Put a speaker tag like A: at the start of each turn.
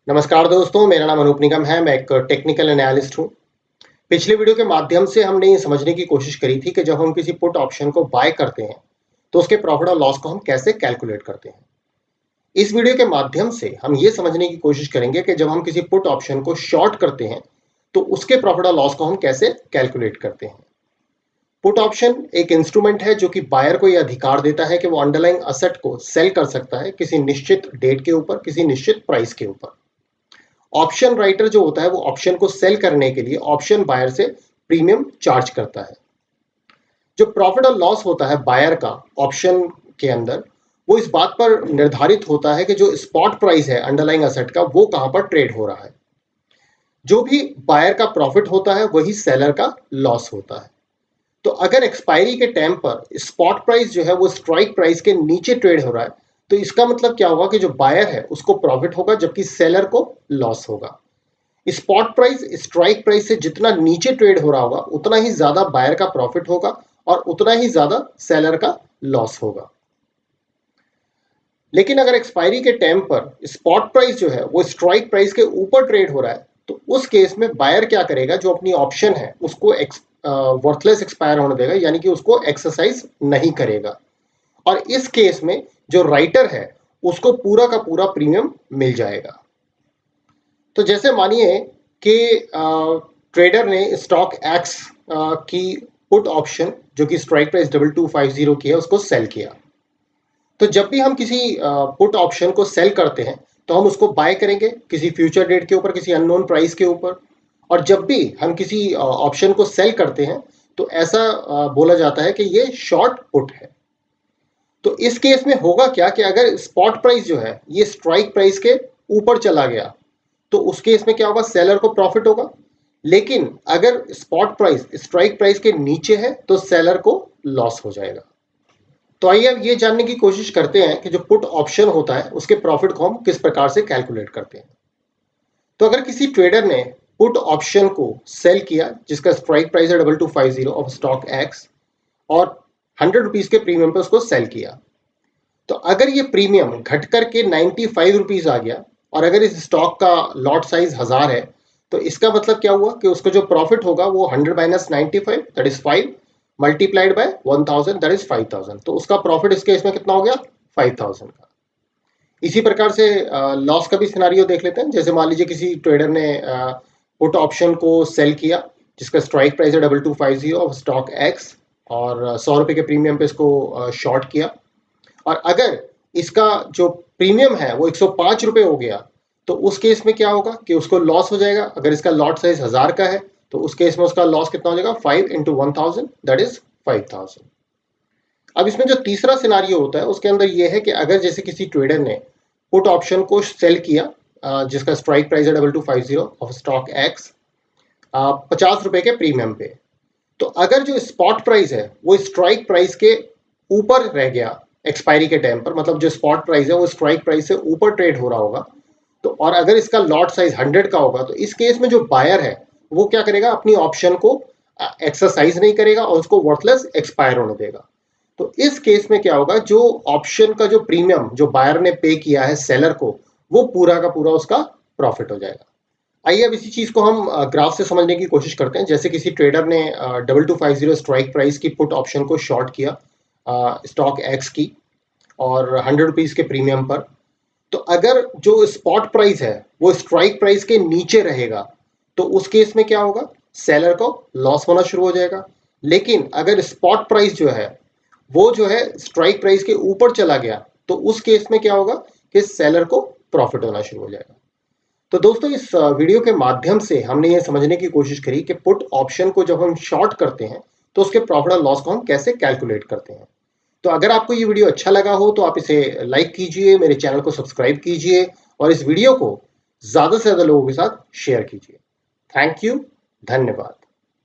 A: नमस्कार दोस्तों, मेरा नाम अनूप निगम है। मैं एक टेक्निकल एनालिस्ट हूँ। पिछले वीडियो के माध्यम से हमने ये समझने की कोशिश करी थी कि जब हम किसी पुट ऑप्शन को बाय करते हैं, तो उसके प्रॉफिट और लॉस को हम कैसे कैलकुलेट करते हैं। इस वीडियो के माध्यम से हम ये समझने की कोशिश करेंगे कि जब हम किसी पुट ऑप्शन को शॉर्ट करते हैं, तो उसके प्रॉफिट और लॉस को हम कैसे कैलकुलेट करते हैं। पुट ऑप्शन एक इंस्ट्रूमेंट है जो कि बायर को यह अधिकार देता है कि वो अंडरलाइंग असेट को सेल कर सकता है किसी निश्चित डेट के ऊपर, किसी निश्चित प्राइस के ऊपर। ऑप्शन राइटर जो होता है वो ऑप्शन को सेल करने के लिए ऑप्शन बायर से प्रीमियम चार्ज करता है। जो प्रॉफिट और लॉस होता है बायर का ऑप्शन के अंदर, वो इस बात पर निर्धारित होता है कि जो स्पॉट प्राइस है अंडरलाइंग असेट का वो कहां पर ट्रेड हो रहा है। जो भी बायर का प्रॉफिट होता है वही सेलर का लॉस होता है। तो अगर एक्सपायरी के टाइम पर स्पॉट प्राइस जो है वो स्ट्राइक प्राइस के नीचे ट्रेड हो रहा है, तो इसका मतलब क्या होगा कि जो बायर है उसको प्रॉफिट होगा जबकि सेलर को लॉस होगा। स्पॉट प्राइस स्ट्राइक प्राइस से जितना नीचे ट्रेड हो रहा होगा उतना ही ज्यादा बायर का प्रॉफिट होगा और उतना ही ज्यादा सेलर का लॉस होगा। लेकिन अगर एक्सपायरी के टाइम पर स्पॉट प्राइस जो है वो स्ट्राइक प्राइस के ऊपर ट्रेड हो रहा है, तो उस केस में बायर क्या करेगा, जो अपनी ऑप्शन है उसको वर्थलेस एक्सपायर होने देगा, यानी कि उसको एक्सरसाइज नहीं करेगा। और इस केस में जो राइटर है उसको पूरा का पूरा प्रीमियम मिल जाएगा। तो जैसे मानिए कि ट्रेडर ने स्टॉक एक्स की पुट ऑप्शन जो कि स्ट्राइक प्राइस 2250 की है उसको सेल किया। तो जब भी हम किसी पुट ऑप्शन को सेल करते हैं तो हम उसको बाय करेंगे किसी फ्यूचर डेट के ऊपर, किसी अननोन प्राइस के ऊपर। और जब भी हम किसी ऑप्शन को सेल करते हैं तो ऐसा बोला जाता है कि ये शॉर्ट पुट है। तो इस केस में होगा क्या कि अगर स्पॉट प्राइस जो है ये स्ट्राइक प्राइस के ऊपर चला गया तो उस केस में क्या होगा, सेलर को प्रॉफिट होगा। लेकिन अगर स्पॉट प्राइस स्ट्राइक प्राइस के नीचे है तो सेलर को लॉस हो जाएगा। तो आइए अब ये जानने की कोशिश करते हैं कि जो पुट ऑप्शन होता है उसके प्रॉफिट को हम किस प्रकार से कैलकुलेट करते हैं। तो अगर किसी ट्रेडर ने पुट ऑप्शन को सेल किया जिसका स्ट्राइक प्राइस है 2250 ऑफ स्टॉक एक्स और 100 रुपीज के प्रीमियम पे उसको सेल किया, तो अगर ये प्रीमियम घट करके 95 रुपीज आ गया और अगर इस स्टॉक का लॉट साइज 1000 है, तो इसका मतलब क्या हुआ कि उसका जो प्रॉफिट होगा वो 100 minus 95 that is 5 multiplied by 1000 that is 5000। तो उसका प्रॉफिट इस केस में कितना हो गया, 5000 का। इसी प्रकार से लॉस का भी सिनारियो देख लेते हैं। जैसे मान लीजिए किसी ट्रेडर ने पुट ऑप्शन को सेल किया जिसका स्ट्राइक प्राइस है 2250 ऑफ स्टॉक एक्स और 100 रुपए के प्रीमियम पे इसको शॉर्ट किया। और अगर इसका जो प्रीमियम है वो 105 रुपए हो गया, तो उस केस में क्या होगा कि उसको लॉस हो जाएगा। अगर इसका लॉट साइज 1000 का है तो उस केस में उसका लॉस कितना हो जाएगा, 5 इंटू 1000 दैट इज 5000। अब इसमें जो तीसरा सिनारियो होता है उसके अंदर यह है कि अगर जैसे किसी ट्रेडर ने पुट ऑप्शन को सेल किया जिसका स्ट्राइक प्राइस है 2250 ऑफ स्टॉक एक्स 50 रुपए के प्रीमियम पे, तो अगर जो स्पॉट प्राइस है वो स्ट्राइक प्राइस के ऊपर रह गया एक्सपायरी के टाइम पर, मतलब जो स्पॉट प्राइस है वो स्ट्राइक प्राइस से ऊपर ट्रेड हो रहा होगा, तो और अगर इसका लॉट साइज 100 का होगा, तो इस केस में जो बायर है वो क्या करेगा, अपनी ऑप्शन को एक्सरसाइज नहीं करेगा और उसको वर्थलेस एक्सपायर होने देगा। तो इस केस में क्या होगा, जो ऑप्शन का जो प्रीमियम जो बायर ने पे किया है सेलर को, वो पूरा का पूरा उसका प्रॉफिट हो जाएगा। आइए अब इसी चीज को हम ग्राफ से समझने की कोशिश करते हैं। जैसे किसी ट्रेडर ने 2250 स्ट्राइक प्राइस की पुट ऑप्शन को शॉर्ट किया स्टॉक एक्स की और 100 रुपीज के प्रीमियम पर, तो अगर जो स्पॉट प्राइस है वो स्ट्राइक प्राइस के नीचे रहेगा तो उस केस में क्या होगा, सेलर को लॉस होना शुरू हो जाएगा। लेकिन अगर स्पॉट प्राइस जो है वो जो है स्ट्राइक प्राइस के ऊपर चला गया तो उस केस में क्या होगा कि सेलर को प्रॉफिट होना शुरू हो जाएगा। तो दोस्तों इस वीडियो के माध्यम से हमने ये समझने की कोशिश करी कि पुट ऑप्शन को जब हम शॉर्ट करते हैं तो उसके प्रॉफिट और लॉस को हम कैसे कैलकुलेट करते हैं। तो अगर आपको ये वीडियो अच्छा लगा हो तो आप इसे लाइक कीजिए, मेरे चैनल को सब्सक्राइब कीजिए और इस वीडियो को ज्यादा से ज्यादा लोगों के साथ शेयर कीजिए। थैंक यू, धन्यवाद।